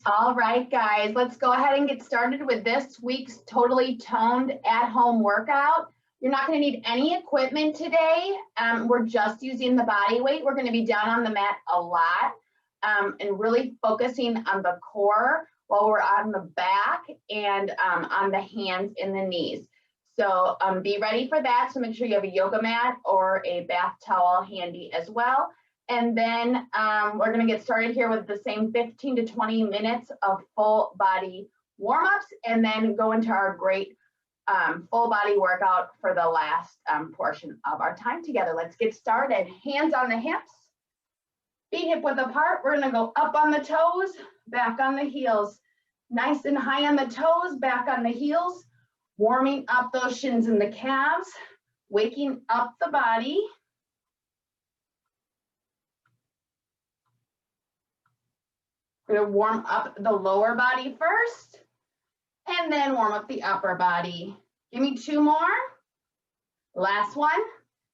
All right, guys, let's go ahead and get started with this week's Totally Toned at-home workout. You're not going to need any equipment today. We're just using the body weight. We're going to be down on the mat a lot and really focusing on the core while we're on the back and on the hands and the knees. So be ready for that. So make sure you have a yoga mat or a bath towel handy as well. And then we're going to get started here with the same 15 to 20 minutes of full body warm-ups and then go into our great full body workout for the last portion of our time together. Let's get started. Hands on the hips, feet hip width apart. We're going to go up on the toes, back on the heels. Nice and high on the toes, back on the heels. Warming up those shins and the calves, waking up the body. We're going to warm up the lower body first, and then warm up the upper body. Give me two more. Last one.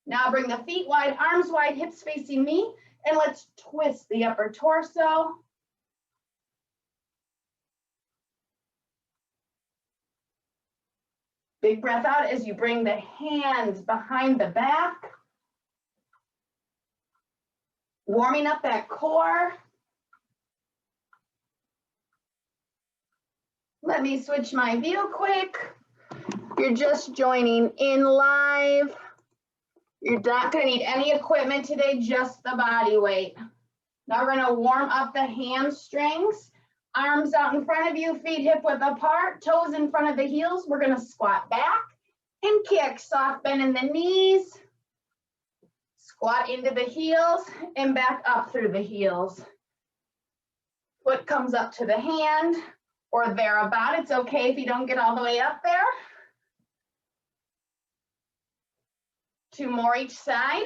Now bring the feet wide, arms wide, hips facing me, and let's twist the upper torso. Big breath out as you bring the hands behind the back. Warming up that core. Let me switch my view quick. You're just joining in live. You're not going to need any equipment today, just the body weight. Now we're going to warm up the hamstrings. Arms out in front of you, feet hip width apart, toes in front of the heels. We're going to squat back and kick. Soft bend in the knees. Squat into the heels and back up through the heels. Foot comes up to the hand or thereabout. It's okay if you don't get all the way up there. Two more each side.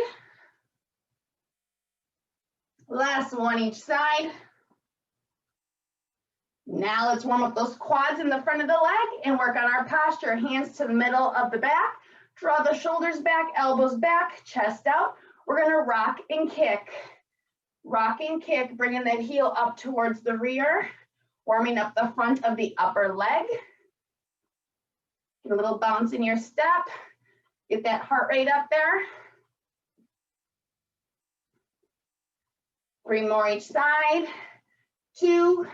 Last one each side. Now let's warm up those quads in the front of the leg and work on our posture. Hands to the middle of the back. Draw the shoulders back, elbows back, chest out. We're going to rock and kick. Rock and kick, bringing that heel up towards the rear. Warming up the front of the upper leg. Get a little bounce in your step. Get that heart rate up there. 3 more each side. 2.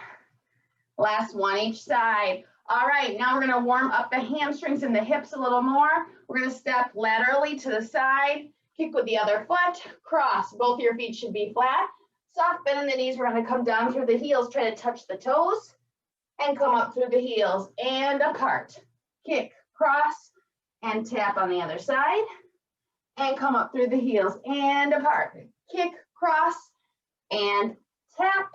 Last one each side. All right, now we're going to warm up the hamstrings and the hips a little more. We're going to step laterally to the side. Kick with the other foot. Cross. Both your feet should be flat. Soft bend in the knees. We're going to come down through the heels. Try to touch the toes and come up through the heels and apart. Kick, cross, and tap on the other side. And come up through the heels and apart. Kick, cross, and tap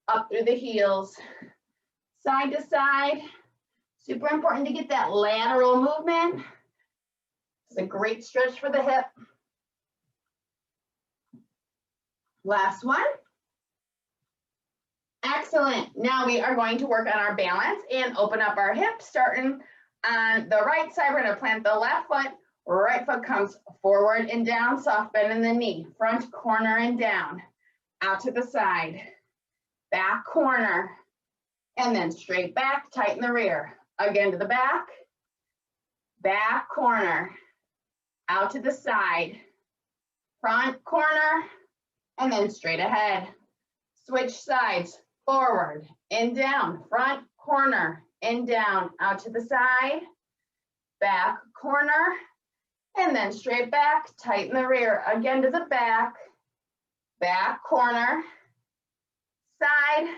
up through the heels. Side to side. Super important to get that lateral movement. It's a great stretch for the hip. Last one. Excellent. Now we are going to work on our balance and open up our hips. Starting on the right side, we're going to plant the left foot. Right foot comes forward and down, soft bend in the knee. Front corner and down. Out to the side. Back corner. And then straight back, tighten the rear. Again to the back. Back corner. Out to the side. Front corner. And then straight ahead. Switch sides, forward and down, front corner and down, out to the side, back corner, and then straight back, tighten the rear. Again to the back, back corner, side,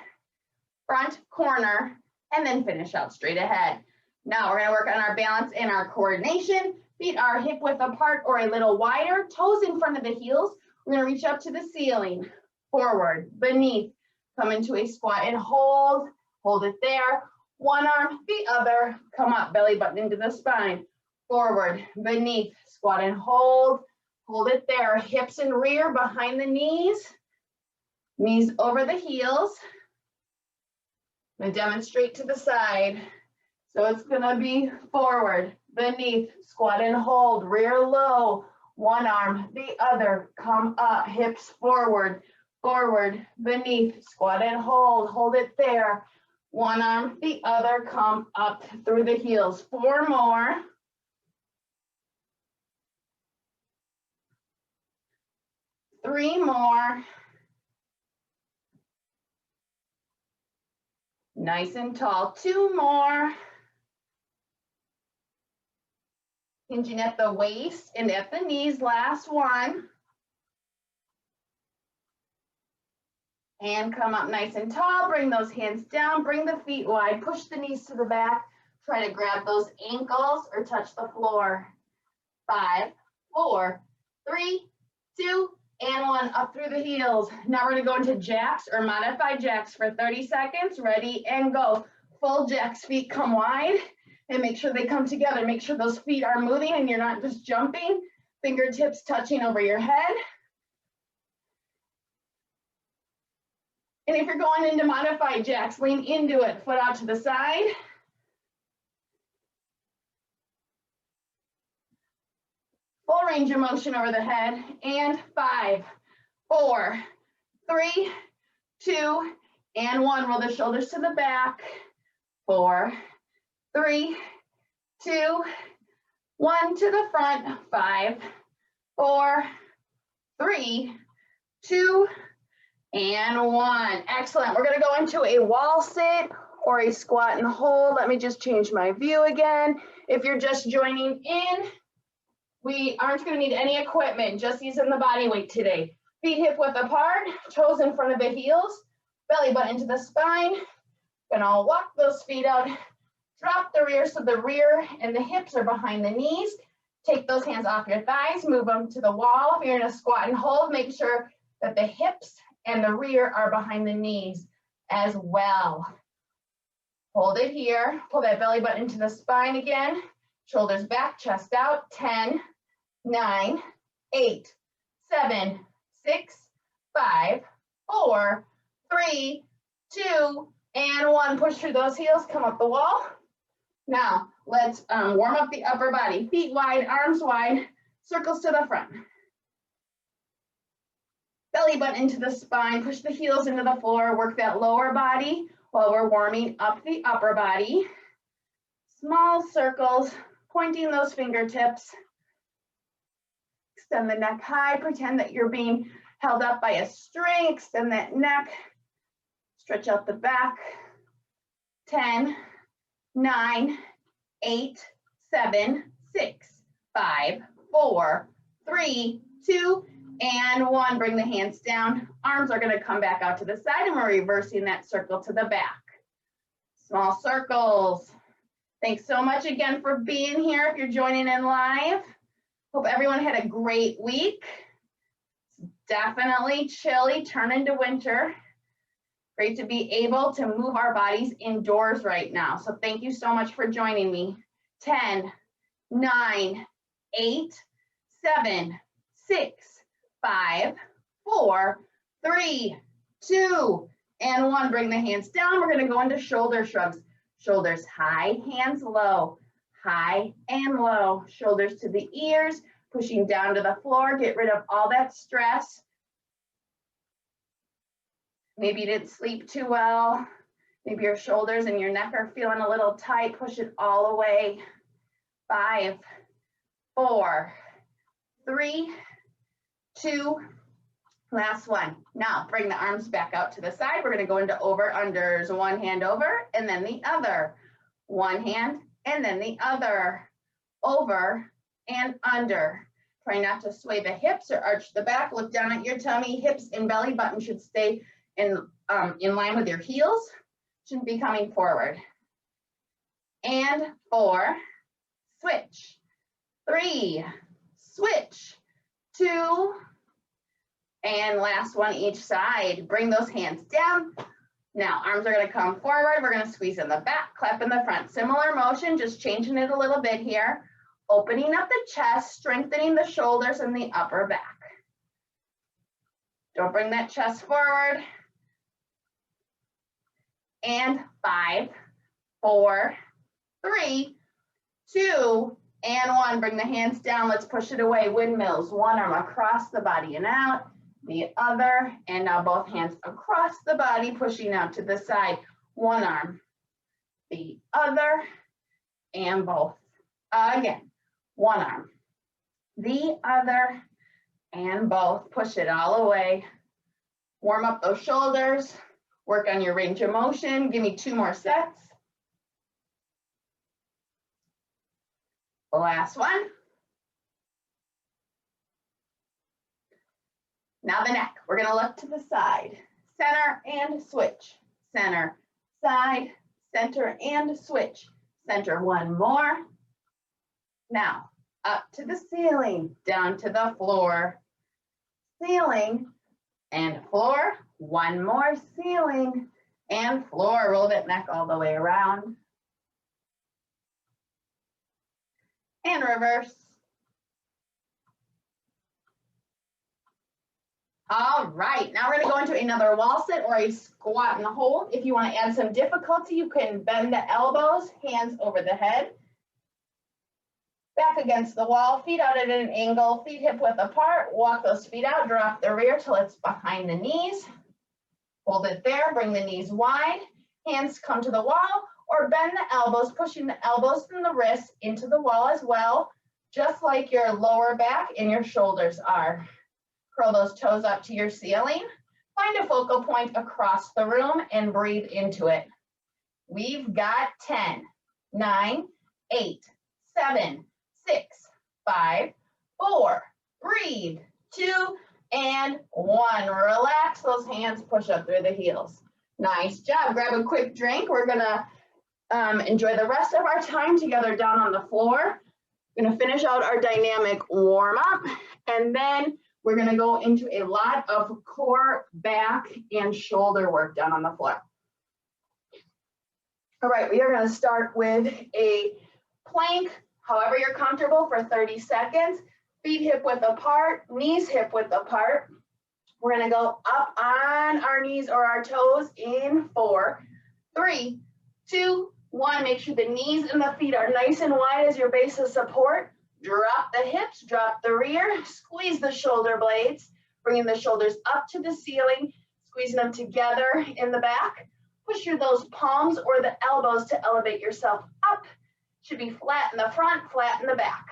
front corner, and then finish out straight ahead. Now we're going to work on our balance and our coordination. Feet are hip width apart or a little wider, toes in front of the heels. We're going to reach up to the ceiling, forward, beneath, come into a squat and hold it there. One arm, the other, come up, belly button into the spine, forward, beneath, squat and hold it there. Hips and rear behind the knees, knees over the heels. I'm going to demonstrate to the side. So it's going to be forward, beneath, squat and hold, rear low, one arm, the other, come up, hips forward, forward, beneath, squat and hold it there. One arm, the other, come up through the heels. 4 more. Three more. Nice and tall. 2 more. Hinging at the waist and at the knees. Last one. And come up nice and tall. Bring those hands down. Bring the feet wide. Push the knees to the back. Try to grab those ankles or touch the floor. 5, 4, 3, 2, and 1. Up through the heels. Now we're going to go into jacks or modified jacks for 30 seconds. Ready and go. Full jacks, feet come wide. And make sure they come together. Make sure those feet are moving and you're not just jumping. Fingertips touching over your head. And if you're going into modified jacks, lean into it, foot out to the side. Full range of motion over the head. And 5, 4, 3, 2, and 1. Roll the shoulders to the back. 4, 3, 2, 1 to the front. 5, 4, 3, 2, and 1. Excellent. We're going to go into a wall sit or a squat and hold. Let me just change my view again. If you're just joining in, we aren't going to need any equipment, just using the body weight today. Feet hip width apart, toes in front of the heels, belly button into the spine. Gonna walk those feet out. Drop the rear so the rear and the hips are behind the knees. Take those hands off your thighs, move them to the wall. If you're in a squat and hold, make sure that the hips and the rear are behind the knees as well. Hold it here. Pull that belly button into the spine again. Shoulders back, chest out. 10, 9, 8, 7, 6, 5, 4, 3, 2, and 1. Push through those heels, come up the wall. Now, let's warm up the upper body. Feet wide, arms wide, circles to the front. Belly button into the spine, push the heels into the floor, work that lower body while we're warming up the upper body. Small circles, pointing those fingertips. Extend the neck high, pretend that you're being held up by a string. Extend that neck, stretch out the back. 10, 9, 8, 7, 6, 5, 4, 3, 2, and 1. Bring the hands down. Arms are going to come back out to the side, and we're reversing that circle to the back. Small circles. Thanks so much again for being here. If you're joining in live, hope everyone had a great week. It's definitely chilly, turn into winter. Great to be able to move our bodies indoors right now. So thank you so much for joining me. 10, 9, 8, 7, 6, 5, 4, 3, 2, and 1. Bring the hands down. We're going to go into shoulder shrugs. Shoulders high, hands low, high and low. Shoulders to the ears, pushing down to the floor. Get rid of all that stress. Maybe you didn't sleep too well. Maybe your shoulders and your neck are feeling a little tight. Push it all away. 5, 4, 3, 2, last one. Now bring the arms back out to the side. We're going to go into over-unders. One hand over and then the other. One hand and then the other. Over and under. Try not to sway the hips or arch the back. Look down at your tummy. Hips and belly button should stay in line with your heels. Shouldn't be coming forward. And 4, switch. 3, switch. 2, and last one each side. Bring those hands down. Now arms are going to come forward. We're going to squeeze in the back, clap in the front. Similar motion, just changing it a little bit here. Opening up the chest, strengthening the shoulders and the upper back. Don't bring that chest forward. And 5, 4, 3, 2, and 1. Bring the hands down. Let's push it away. Windmills. One arm across the body and out. the other, and now both hands across the body, pushing out to the side. One arm, the other, and both. Again, one arm, the other, and both. Push it all the way. Warm up those shoulders. Work on your range of motion. Give me 2 more sets. Last one. Now the neck. We're going to look to the side. Center and switch. Center, side, center and switch. Center, one more. Now, up to the ceiling, down to the floor. Ceiling and floor. One more, ceiling and floor. Roll that neck all the way around. And reverse. All right, now we're going to go into another wall sit or a squat and hold. If you want to add some difficulty, you can bend the elbows, hands over the head. Back against the wall, feet out at an angle, feet hip width apart. Walk those feet out, drop the rear till it's behind the knees. Hold it there, bring the knees wide. Hands come to the wall or bend the elbows, pushing the elbows from the wrists into the wall as well, just like your lower back and your shoulders are. Curl those toes up to your ceiling. Find a focal point across the room and breathe into it. We've got 10, 9, 8, 7, 6, 5, 4, breathe, 2, and 1. Relax those hands, push up through the heels. Nice job. Grab a quick drink. We're gonna enjoy the rest of our time together down on the floor. We're gonna finish out our dynamic warm up, and then we're gonna go into a lot of core, back, and shoulder work down on the floor. All right, we are gonna start with a plank, however you're comfortable, for 30 seconds. Feet hip width apart, knees hip width apart. We're gonna go up on our knees or our toes in 4, 3, 2, 1. Make sure the knees and the feet are nice and wide as your base of support. Drop the hips, drop the rear, squeeze the shoulder blades, bringing the shoulders up to the ceiling, squeezing them together in the back. Push through those palms or the elbows to elevate yourself up. Should be flat in the front, flat in the back.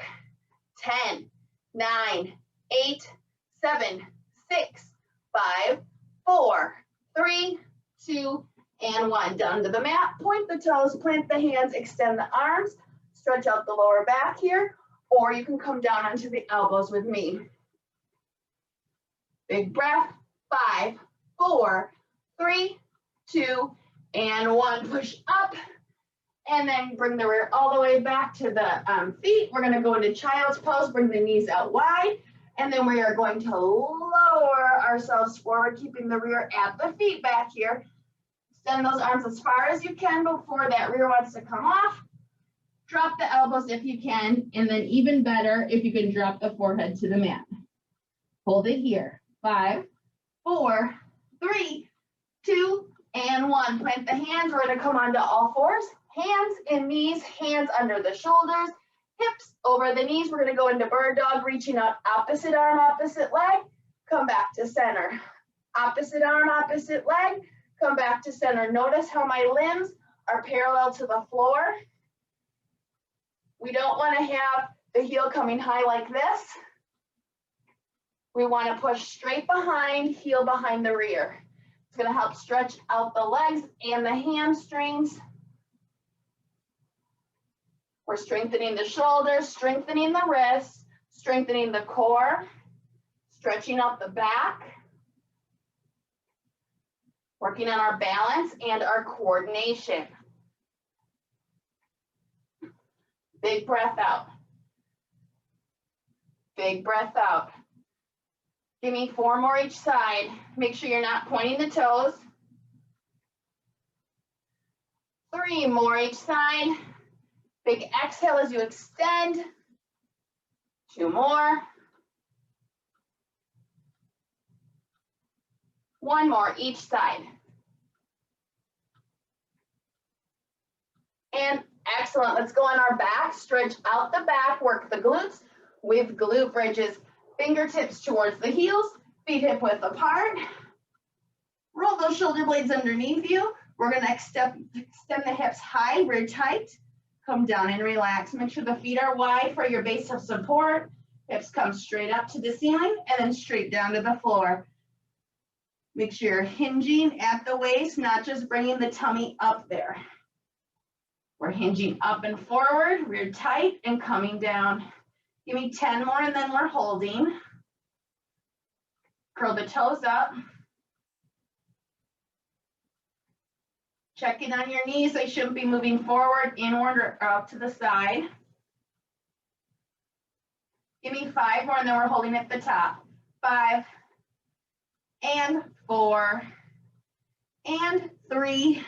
10, 9, 8, 7, 6, 5, 4, 3, 2, and 1. Down to the mat, point the toes, plant the hands, extend the arms, stretch out the lower back here, or you can come down onto the elbows with me. Big breath, 5, 4, 3, 2, and 1. Push up, and then bring the rear all the way back to the feet. We're gonna go into child's pose, bring the knees out wide, and then we are going to lower ourselves forward, keeping the rear at the feet back here. Extend those arms as far as you can before that rear wants to come off. Drop the elbows if you can, and then even better if you can drop the forehead to the mat. Hold it here. 5, 4, 3, 2, and 1. Plant the hands. We're going to come onto all fours. Hands and knees, hands under the shoulders, hips over the knees. We're going to go into bird dog, reaching out opposite arm, opposite leg. Come back to center. Opposite arm, opposite leg. Come back to center. Notice how my limbs are parallel to the floor. We don't want to have the heel coming high like this. We want to push straight behind, heel behind the rear. It's going to help stretch out the legs and the hamstrings. We're strengthening the shoulders, strengthening the wrists, strengthening the core, stretching out the back, working on our balance and our coordination. Big breath out. Big breath out. Give me 4 more each side. Make sure you're not pointing the toes. 3 more each side. Big exhale as you extend. 2 more. 1 more each side. And excellent. Let's go on our back. Stretch out the back. Work the glutes with glute bridges. Fingertips towards the heels. Feet hip width apart. Roll those shoulder blades underneath you. We're going to extend the hips high, rear tight. Come down and relax. Make sure the feet are wide for your base of support. Hips come straight up to the ceiling and then straight down to the floor. Make sure you're hinging at the waist, not just bringing the tummy up there. We're hinging up and forward, rear tight and coming down. Give me 10 more and then we're holding. Curl the toes up. Check in on your knees. They shouldn't be moving forward, inward, or out to the side. Give me 5 more and then we're holding at the top. 5 and 4 and 3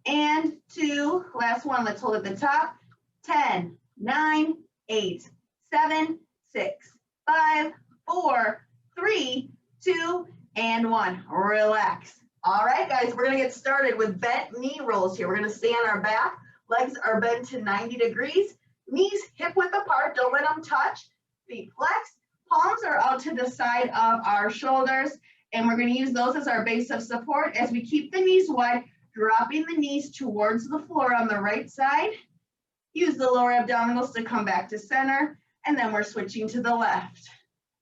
and 2. Last one, let's hold at the top. 10, 9, 8, 7, 6, 5, 4, 3, 2, and 1. Relax. All right, guys, we're going to get started with bent knee rolls here. We're going to stay on our back. Legs are bent to 90 degrees. Knees hip width apart. Don't let them touch. Feet flex. Palms are out to the side of our shoulders. And we're going to use those as our base of support as we keep the knees wide, dropping the knees towards the floor on the right side. Use the lower abdominals to come back to center. And then we're switching to the left.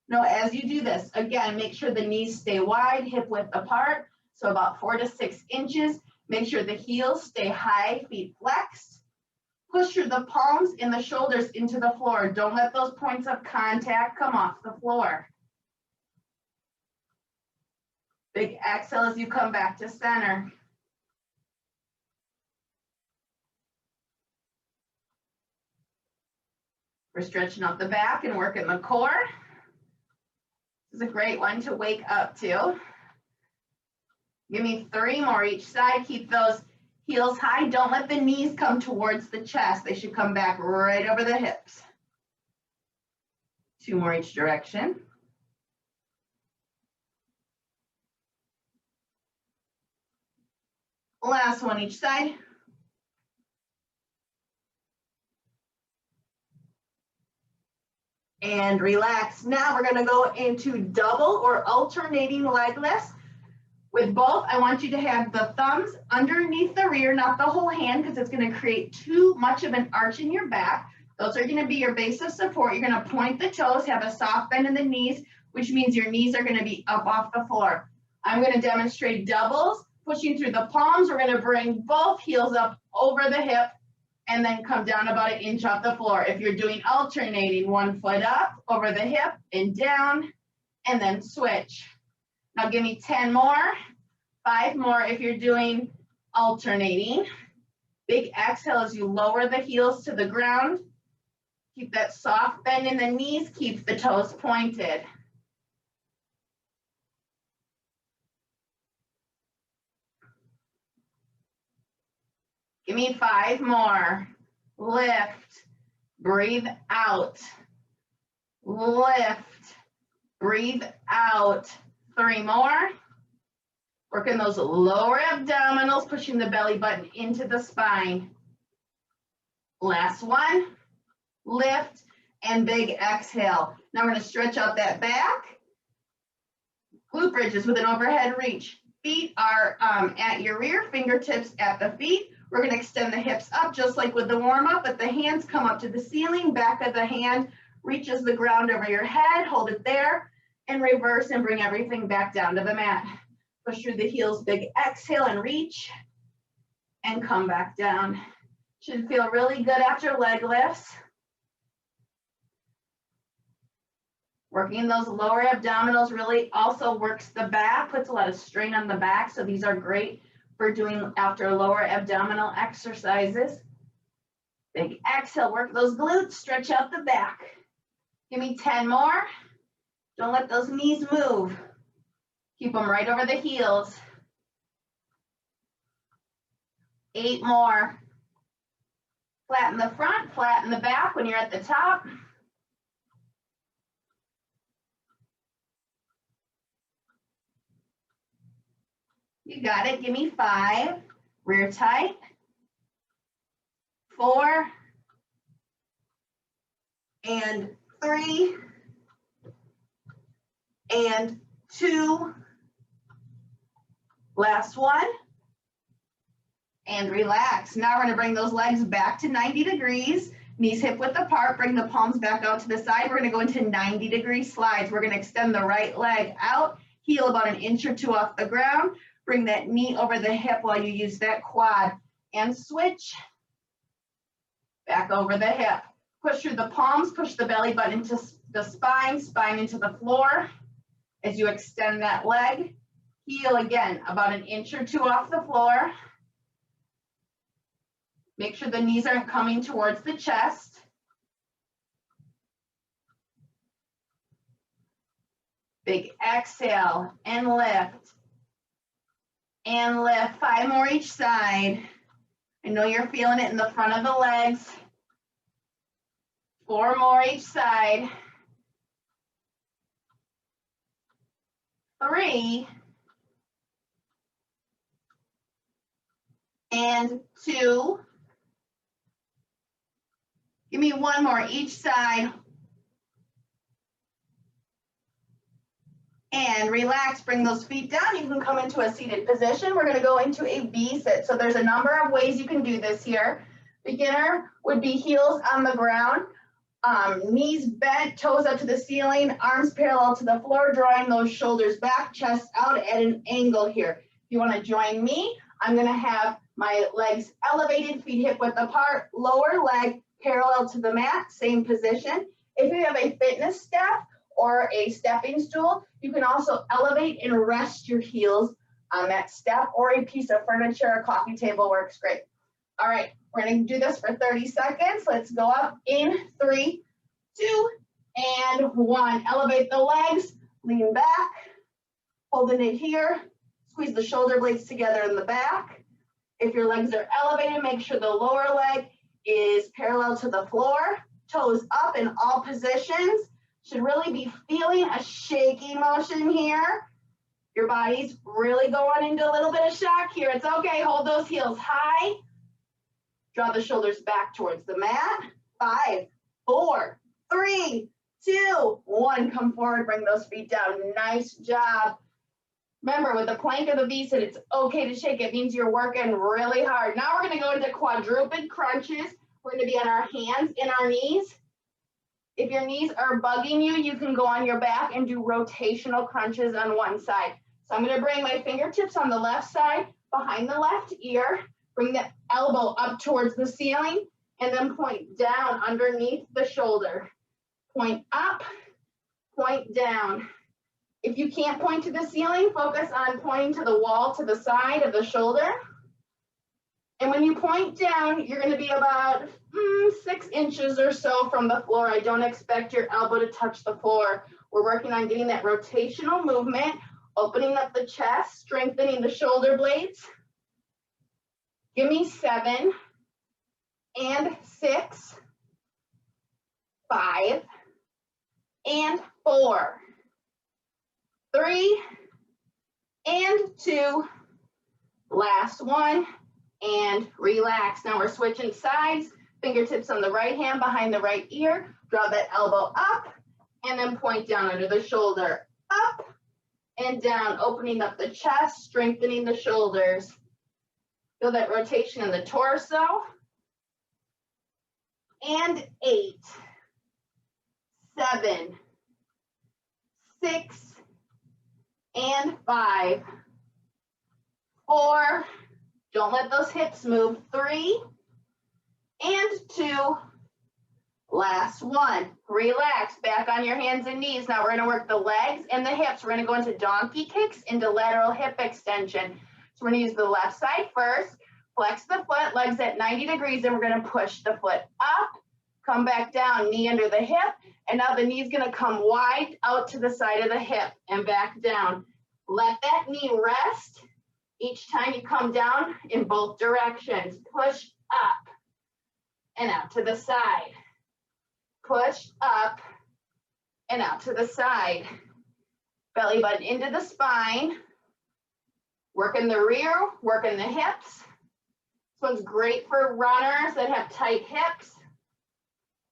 Now, as you do this, again, make sure the knees stay wide, hip width apart. So about 4 to 6 inches. Make sure the heels stay high, feet flexed. Push through the palms and the shoulders into the floor. Don't let those points of contact come off the floor. Big exhale as you come back to center. We're stretching out the back and working the core. This is a great one to wake up to. Give me 3 more each side. Keep those heels high. Don't let the knees come towards the chest. They should come back right over the hips. 2 more each direction. Last one each side. And relax. Now we're going to go into double or alternating leg lifts. With both, I want you to have the thumbs underneath the rear, not the whole hand, because it's going to create too much of an arch in your back. Those are going to be your base of support. You're going to point the toes, have a soft bend in the knees, which means your knees are going to be up off the floor. I'm going to demonstrate doubles, pushing through the palms. We're going to bring both heels up over the hip and then come down about 1 inch off the floor. If you're doing alternating, 1 foot up, over the hip, and down, and then switch. Now give me 10 more, 5 more if you're doing alternating. Big exhale as you lower the heels to the ground. Keep that soft bend in the knees, keep the toes pointed. Give me 5 more. Lift, breathe out. Lift, breathe out. 3 more. Working those lower abdominals, pushing the belly button into the spine. Last one. Lift and big exhale. Now we're going to stretch out that back. Glute bridges with an overhead reach. Feet are at your rear, fingertips at the feet. We're going to extend the hips up just like with the warm-up, but the hands come up to the ceiling. Back of the hand reaches the ground over your head. Hold it there. And reverse and bring everything back down to the mat. Push through the heels, big exhale and reach and come back down. Should feel really good after leg lifts. Working those lower abdominals really also works the back, puts a lot of strain on the back. So these are great for doing after lower abdominal exercises. Big exhale, work those glutes, stretch out the back. Give me 10 more. Don't let those knees move. Keep them right over the heels. 8 more. Flatten the front, flatten the back when you're at the top. You got it. Give me 5. Rear tight. 4. And 3. and 2. Last one. And relax. Now we're going to bring those legs back to 90 degrees. Knees hip width apart. Bring the palms back out to the side. We're going to go into 90-degree slides. We're going to extend the right leg out. Heel about an inch or 2 off the ground. Bring that knee over the hip while you use that quad. And switch. Back over the hip. Push through the palms. Push the belly button into the spine. Spine into the floor. As you extend that leg. Heel again about an inch or 2 off the floor. Make sure the knees aren't coming towards the chest. Big exhale and lift. And lift. 5 more each side. I know you're feeling it in the front of the legs. 4 more each side. 3. And 2. Give me 1 more each side. And relax, bring those feet down. You can come into a seated position. We're gonna go into a B sit. So there's a number of ways you can do this here. Beginner would be heels on the ground, knees bent, toes up to the ceiling, arms parallel to the floor, drawing those shoulders back, chest out at an angle here. If you wanna join me, I'm gonna have my legs elevated, feet hip width apart, lower leg parallel to the mat, same position. If you have a fitness step or a stepping stool, you can also elevate and rest your heels on that step, or a piece of furniture, a coffee table works great. All right, we're gonna do this for 30 seconds. Let's go up in 3, 2, and 1. Elevate the legs, lean back, holding it here. Squeeze the shoulder blades together in the back. If your legs are elevated, make sure the lower leg is parallel to the floor, toes up in all positions. Should really be feeling a shaking motion here. Your body's really going into a little bit of shock here. It's okay, hold those heels high. Draw the shoulders back towards the mat. 5, 4, 3, 2, 1. Come forward, bring those feet down. Nice job. Remember, with the plank or the V-sit, it's okay to shake. It means you're working really hard. Now we're going to go into quadruped crunches. We're going to be on our hands and our knees. If your knees are bugging you, you can go on your back and do rotational crunches on one side. So I'm going to bring my fingertips on the left side, behind the left ear. Bring the elbow up towards the ceiling, and then point down underneath the shoulder. Point up, point down. If you can't point to the ceiling, focus on pointing to the wall to the side of the shoulder. And when you point down, you're going to be about 6 inches or so from the floor. I don't expect your elbow to touch the floor. We're working on getting that rotational movement, opening up the chest, strengthening the shoulder blades. Give me 7 and 6, 5 and 4. 3 and 2, last one, and relax. Now we're switching sides, fingertips on the right hand behind the right ear, draw that elbow up, and then point down under the shoulder, up and down, opening up the chest, strengthening the shoulders. Feel that rotation in the torso. And 8, 7, 6, and 5, 4, don't let those hips move, 3, and 2, last one. Relax, back on your hands and knees. Now we're gonna work the legs and the hips. We're gonna go into donkey kicks, into lateral hip extension. So we're gonna use the left side first, flex the foot, legs at 90 degrees, and we're gonna push the foot up, come back down, knee under the hip, and now the knee's gonna come wide out to the side of the hip and back down. Let that knee rest each time you come down in both directions. Push up and out to the side. Push up and out to the side. Belly button into the spine. Working the rear, working the hips. This one's great for runners that have tight hips,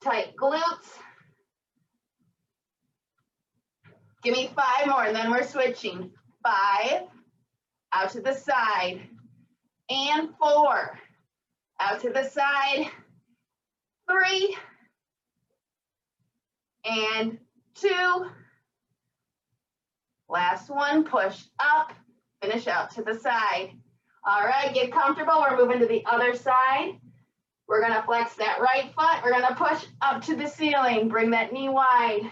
tight glutes. Give me 5 more, and then we're switching. 5, out to the side, and 4, out to the side, 3, and 2. Last one, push up, finish out to the side. All right, get comfortable. We're moving to the other side. We're gonna flex that right foot. We're gonna push up to the ceiling. Bring that knee wide.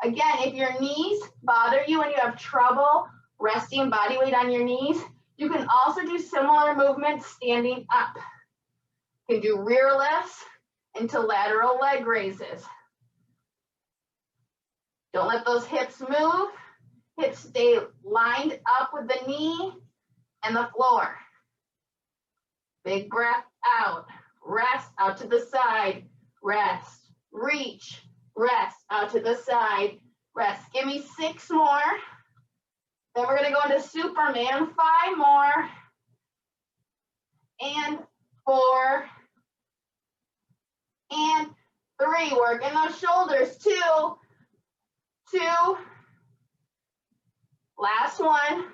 Again, if your knees bother you and you have trouble resting body weight on your knees, you can also do similar movements standing up. You can do rear lifts into lateral leg raises. Don't let those hips move. Hips stay lined up with the knee and the floor. Big breath out. Rest out to the side. Rest. Reach. Rest out to the side. Rest. Give me 6 more. Then we're going to go into Superman. 5 more. And 4. And 3. Working those shoulders. 2. 2. Last one.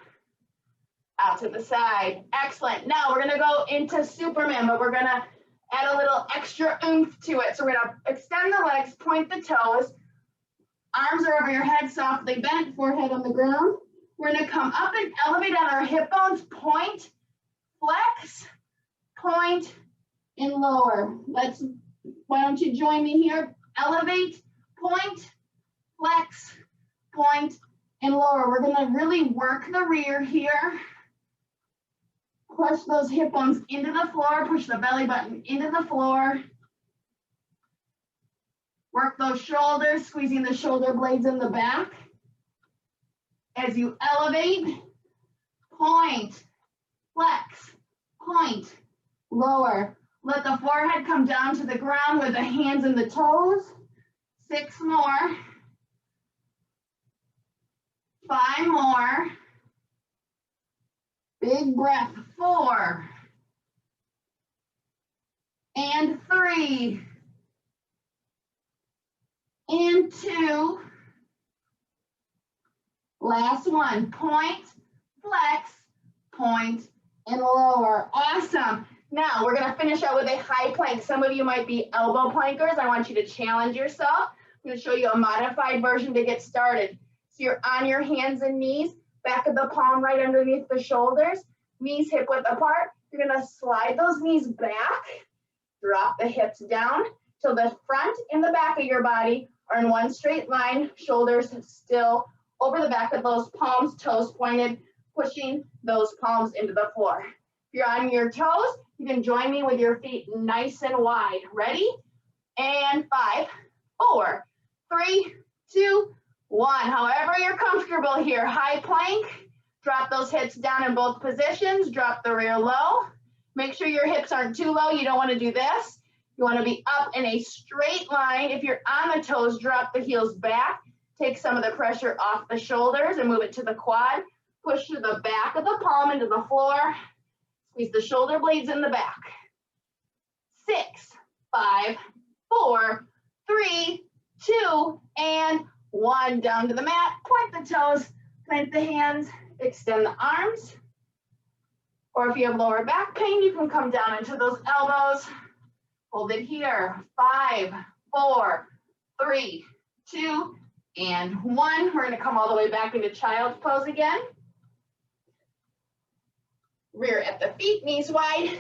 Out to the side. Excellent. Now we're going to go into Superman, but we're going to add a little extra oomph to it. So we're going to extend the legs, point the toes. Arms are over your head, softly bent, forehead on the ground. We're going to come up and elevate on our hip bones, point, flex, point, and lower. Why don't you join me here? Elevate, point, flex, point, and lower. We're going to really work the rear here. Push those hip bones into the floor, push the belly button into the floor. Work those shoulders, squeezing the shoulder blades in the back. As you elevate, point, flex, point, lower. Let the forehead come down to the ground with the hands and the toes. 6 more. 5 more. Big breath. 4. And 3. And 2. Last one. Point, flex, point, and lower. Awesome. Now we're going to finish out with a high plank. Some of you might be elbow plankers. I want you to challenge yourself. I'm going to show you a modified version to get started. So you're on your hands and knees, back of the palm right underneath the shoulders, knees hip width apart. You're going to slide those knees back, drop the hips down till the front and the back of your body are in one straight line, shoulders still over the back of those palms, toes pointed, pushing those palms into the floor. If you're on your toes, you can join me with your feet nice and wide. Ready? And 5, 4, 3, 2, 1. However you're comfortable here. High plank. Drop those hips down in both positions. Drop the rear low. Make sure your hips aren't too low. You don't want to do this. You want to be up in a straight line. If you're on the toes, drop the heels back. Take some of the pressure off the shoulders and move it to the quad. Push to the back of the palm into the floor. Squeeze the shoulder blades in the back. 6, 5, 4, 3, 2, and 1. Down to the mat. Point the toes. Plant the hands. Extend the arms. Or if you have lower back pain, you can come down into those elbows. Hold it here. 5, 4, 3, 2, and 1. We're going to come all the way back into child's pose again. Rear at the feet, knees wide.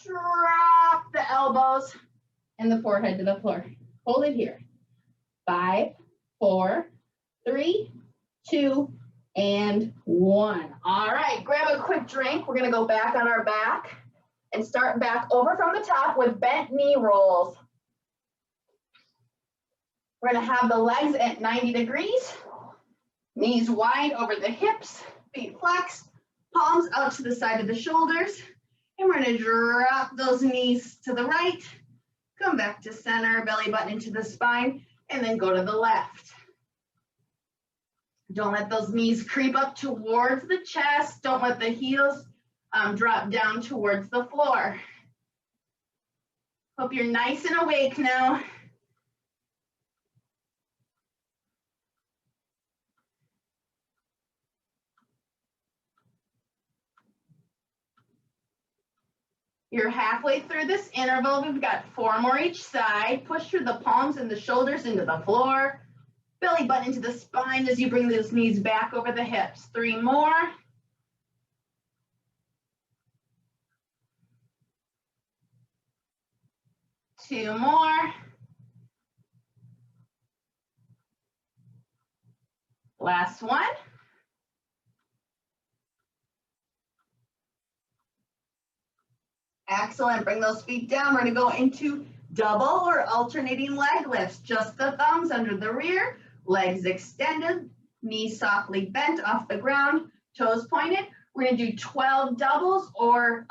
Drop the elbows and the forehead to the floor. Hold it here. 5, 4, 3, 2, and 1. All right, grab a quick drink. We're going to go back on our back and start back over from the top with bent knee rolls. We're going to have the legs at 90 degrees, knees wide over the hips, feet flexed, palms out to the side of the shoulders, and we're going to drop those knees to the right, come back to center, belly button into the spine, and then go to the left. Don't let those knees creep up towards the chest. Don't let the heels drop down towards the floor. Hope you're nice and awake now. You're halfway through this interval. We've got 4 more each side. Push through the palms and the shoulders into the floor. Belly button into the spine as you bring those knees back over the hips. 3 more. Two more. Last one. Excellent. Bring those feet down. We're going to go into double or alternating leg lifts. Just the thumbs under the rear, legs extended, knees softly bent off the ground, toes pointed. We're going to do 12 doubles or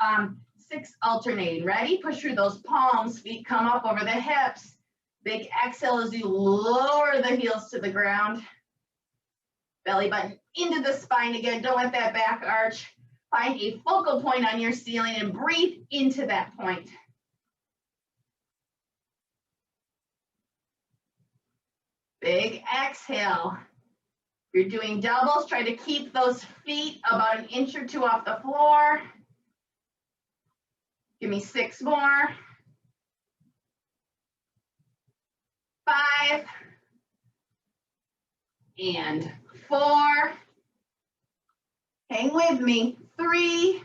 6 alternating. Ready? Push through those palms. Feet come up over the hips. Big exhale as you lower the heels to the ground. Belly button into the spine again. Don't let that back arch. Find a focal point on your ceiling and breathe into that point. Big exhale. If you're doing doubles, try to keep those feet about 1 inch or 2 off the floor. Give me 6 more. 5 and 4. Hang with me. 3,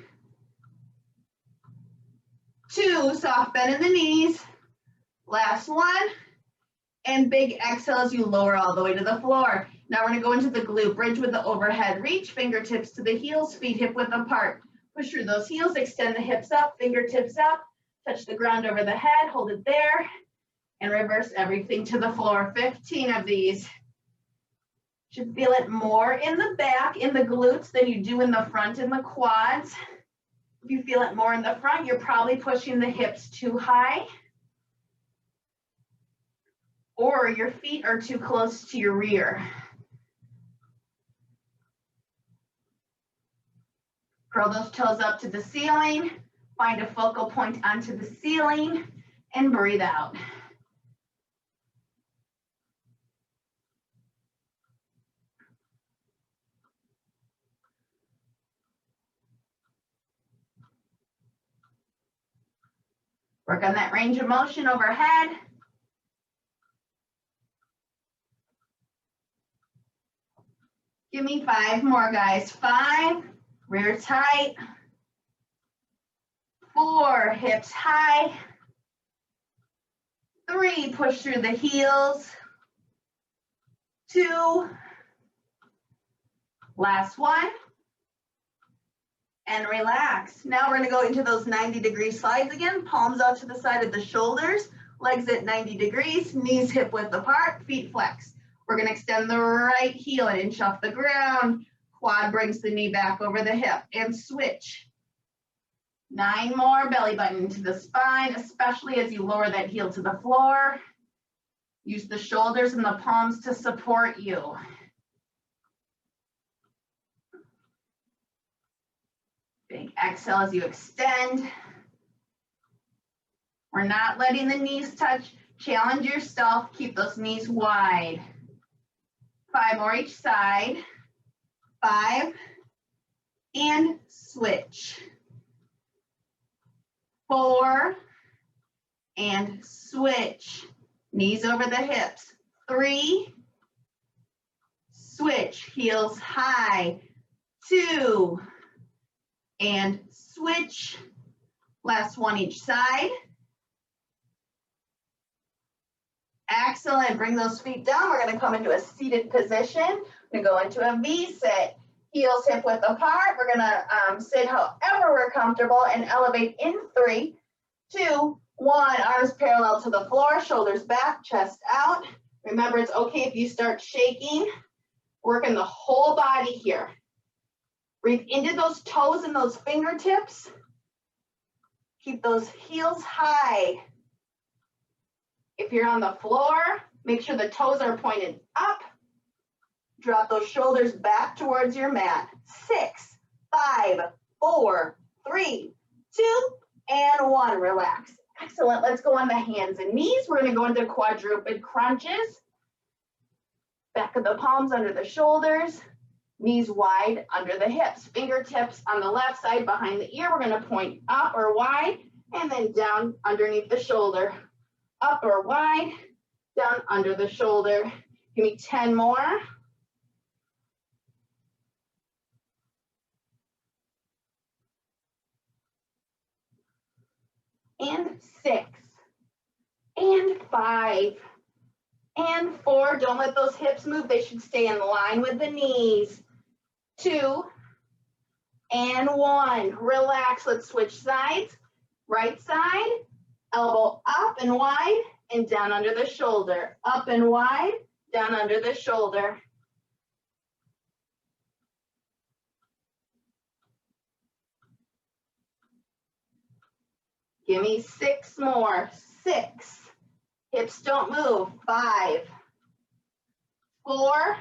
2, soft bend in the knees. Last one. And big exhale as you lower all the way to the floor. Now we're going to go into the glute bridge with the overhead reach, fingertips to the heels, feet hip width apart. Push through those heels, extend the hips up, fingertips up, touch the ground over the head, hold it there, and reverse everything to the floor. 15 of these. Should feel it more in the back, in the glutes, than you do in the front, in the quads. If you feel it more in the front, you're probably pushing the hips too high, or your feet are too close to your rear. Curl those toes up to the ceiling, find a focal point onto the ceiling, and breathe out. Work on that range of motion overhead. Give me 5 more, guys. 5, rear tight. 4, hips high. 3, push through the heels. 2, last one. And relax. Now we're going to go into those 90-degree slides again. Palms out to the side of the shoulders, legs at 90 degrees, knees hip width apart, feet flex. We're going to extend the right heel 1 inch off the ground. Quad brings the knee back over the hip and switch. 9 more, belly button into the spine, especially as you lower that heel to the floor. Use the shoulders and the palms to support you. Big exhale as you extend. We're not letting the knees touch. Challenge yourself. Keep those knees wide. 5 more each side. 5. And switch. 4. And switch. Knees over the hips. 3. Switch. Heels high. 2. And switch. Last one each side. Excellent. Bring those feet down. We're going to come into a seated position. We're going to go into a V-sit. Heels hip width apart. We're going to sit however we're comfortable and elevate in 3, 2, 1. Arms parallel to the floor, shoulders back, chest out. Remember, it's okay if you start shaking. Working the whole body here. Breathe into those toes and those fingertips. Keep those heels high. If you're on the floor, make sure the toes are pointed up. Drop those shoulders back towards your mat. 6, 5, 4, 3, 2, and 1. Relax. Excellent. Let's go on the hands and knees. We're going to go into quadruped crunches. Back of the palms under the shoulders. Knees wide under the hips. Fingertips on the left side behind the ear. We're going to point up or wide And then down underneath the shoulder. Up or wide, down under the shoulder. Give me 10 more. And 6. And 5. And 4. Don't let those hips move. They should stay in line with the knees. 2. And 1. Relax. Let's switch sides. Right side. Elbow up and wide and down under the shoulder. Up and wide, down under the shoulder. Give me 6 more. 6. Hips don't move. 5, 4,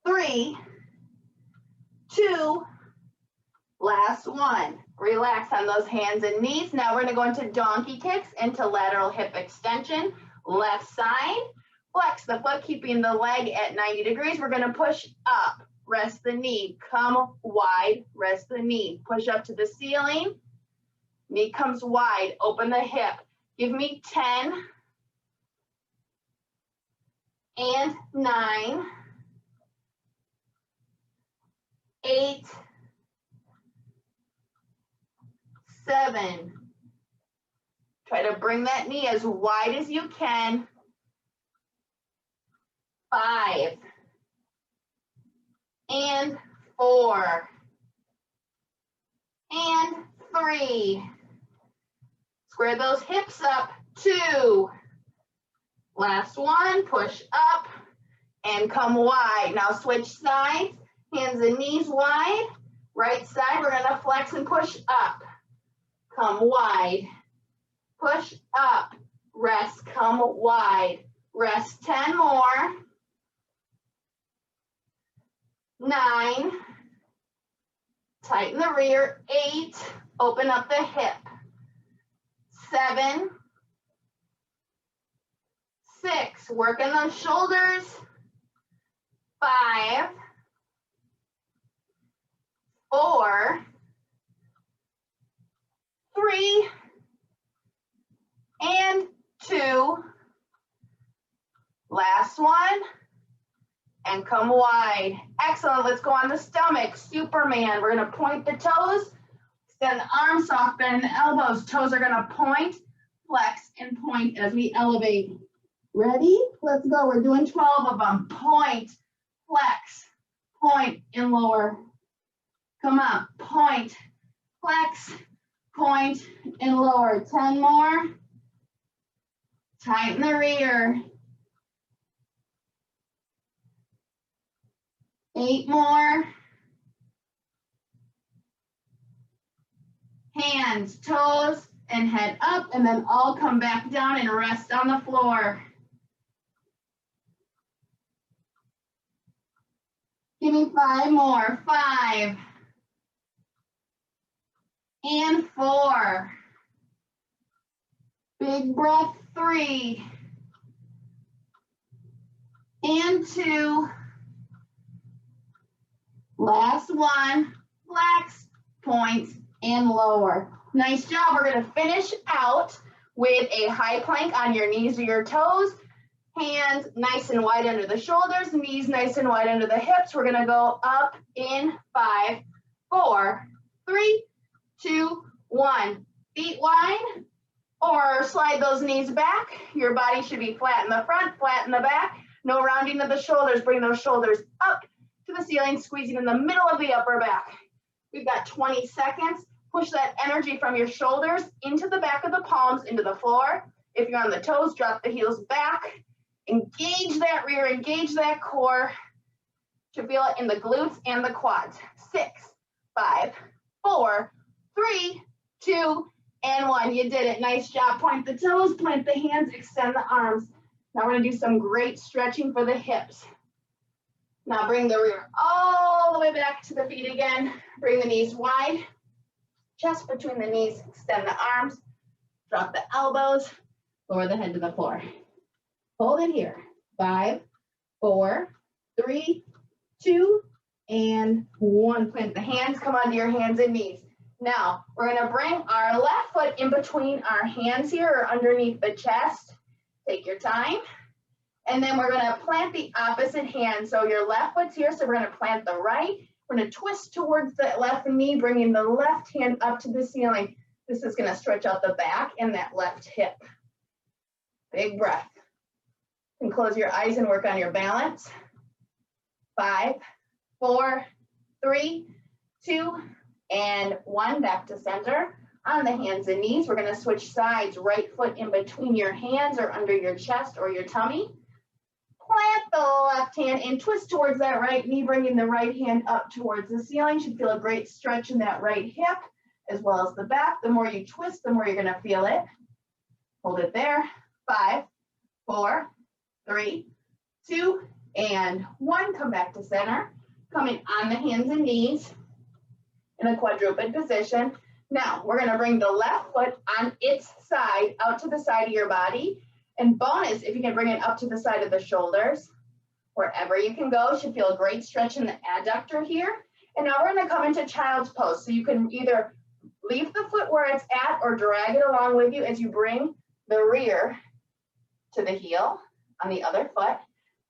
3, 2, last one. Relax on those hands and knees. Now we're going to go into donkey kicks, into lateral hip extension. Left side. Flex the foot, keeping the leg at 90 degrees. We're going to push up. Rest the knee. Come wide. Rest the knee. Push up to the ceiling. Knee comes wide. Open the hip. Give me 10. And 9. 8. 7. Try to bring that knee as wide as you can. 5. And 4. And 3. Square those hips up. 2. Last one, push up and come wide. Now switch sides, hands and knees wide. Right side, we're gonna flex and push up. Come wide, push up, rest, come wide. Rest 10 more. 9, tighten the rear. 8, open up the hip. 7, 6, working those shoulders. 5, 4, 3, and 2. Last one, and come wide. Excellent, let's go on the stomach. Superman, we're gonna point the toes, extend the arms, soft bend the elbows. Toes are gonna point, flex, and point as we elevate. Ready? Let's go, we're doing 12 of them. Point, flex, point, and lower. Come up, point, flex, point, and lower. 10 more. Tighten the rear. 8 more. Hands, toes, and head up, and then all come back down and rest on the floor. Give me 5 more. 5. And 4. Big breath. 3. And 2. Last one. Flex, point, and lower. Nice job. We're going to finish out with a high plank on your knees or your toes. Hands nice and wide under the shoulders, knees nice and wide under the hips. We're going to go up in 5, 4, 3, 2, 1. Feet wide, or slide those knees back. Your body should be flat in the front, flat in the back. No rounding of the shoulders. Bring those shoulders up to the ceiling, squeezing in the middle of the upper back. We've got 20 seconds. Push that energy from your shoulders into the back of the palms, into the floor. If you're on the toes, drop the heels back. Engage that rear, engage that core to feel it in the glutes and the quads. 6, 5, 4, 3, 2, and 1. You did it. Nice job. Point the toes, plant the hands, extend the arms. Now we're going to do some great stretching for the hips. Now bring the rear all the way back to the feet again. Bring the knees wide. Chest between the knees. Extend the arms. Drop the elbows. Lower the head to the floor. Hold it here. 5, 4, 3, 2, and 1. Plant the hands. Come onto your hands and knees. Now, we're gonna bring our left foot in between our hands here or underneath the chest. Take your time. And then we're gonna plant the opposite hand. So your left foot's here, so we're gonna plant the right. We're gonna twist towards the left knee, bringing the left hand up to the ceiling. This is gonna stretch out the back and that left hip. Big breath. And close your eyes and work on your balance. 5, 4, 3, 2, and 1. Back to center. On the hands and knees, we're gonna switch sides. Right foot in between your hands or under your chest or your tummy. Plant the left hand and twist towards that right knee, bringing the right hand up towards the ceiling. Should feel a great stretch in that right hip as well as the back. The more you twist, the more you're gonna feel it. Hold it there. 5, 4, 3, 2, and 1. Come back to center. Coming on the hands and knees in a quadruped position. Now, we're gonna bring the left foot on its side out to the side of your body. And bonus, if you can bring it up to the side of the shoulders, wherever you can go, should feel a great stretch in the adductor here. And now we're gonna come into child's pose. So you can either leave the foot where it's at or drag it along with you as you bring the rear to the heel on the other foot.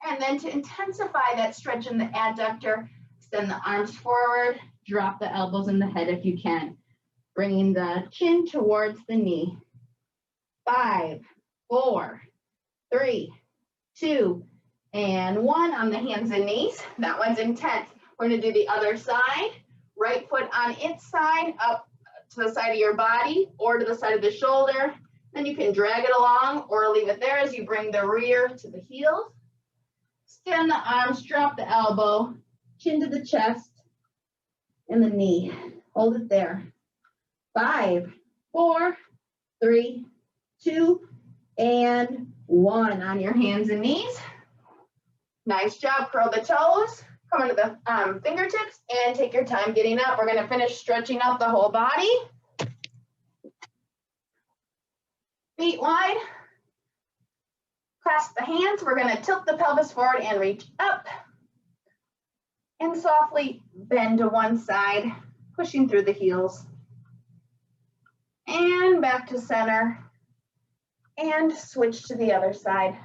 And then to intensify that stretch in the adductor, extend the arms forward, drop the elbows in the head if you can. Bringing the chin towards the knee. 5, 4, 3, 2, and 1 on the hands and knees. That one's intense. We're gonna do the other side. Right foot on its side, up to the side of your body or to the side of the shoulder. Then you can drag it along or leave it there as you bring the rear to the heels. Extend the arms, drop the elbow, chin to the chest and the knee. Hold it there. 5, 4, 3, 2, and 1 on your hands and knees. Nice job. Curl the toes. Come into the fingertips and take your time getting up. We're going to finish stretching out the whole body. Feet wide. Clasp the hands. We're going to tilt the pelvis forward and reach up. And softly bend to one side, pushing through the heels. And back to center. And switch to the other side.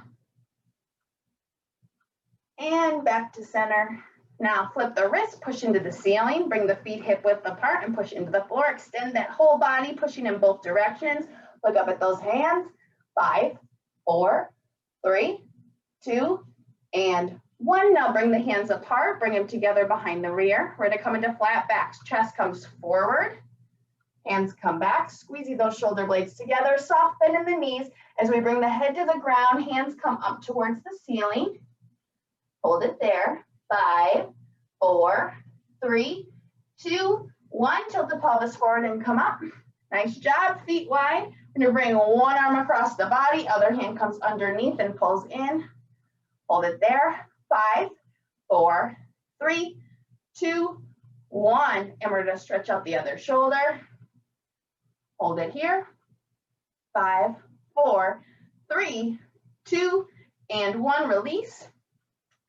And back to center. Now flip the wrist, push into the ceiling, bring the feet hip width apart and push into the floor. Extend that whole body, pushing in both directions. Look up at those hands. 5, 4, 3, 2, and 1. Now bring the hands apart, bring them together behind the rear. We're gonna come into flat backs. Chest comes forward, hands come back, squeezing those shoulder blades together, soft bend in the knees. As we bring the head to the ground, hands come up towards the ceiling. Hold it there. 5, 4, 3, 2, 1. Tilt the pelvis forward and come up. Nice job, feet wide. We're gonna bring one arm across the body, other hand comes underneath and pulls in. Hold it there. 5, 4, 3, 2, 1. And we're gonna stretch out the other shoulder. Hold it here. 5, 4, 3, 2, and 1. Release.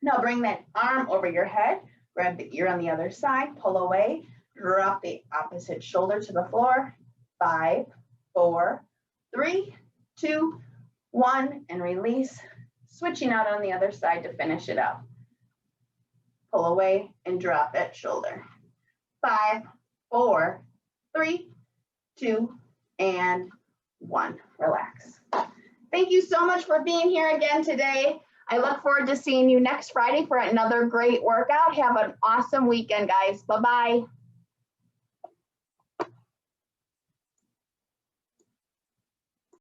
Now bring that arm over your head. Grab the ear on the other side. Pull away. Drop the opposite shoulder to the floor. 5, 4, 3, 2, 1. And release. Switching out on the other side to finish it up. Pull away and drop that shoulder. 5, 4, 3, 2, and 1. Relax. Thank you so much for being here again today. I look forward to seeing you next Friday for another great workout. Have an awesome weekend, guys. Bye-bye.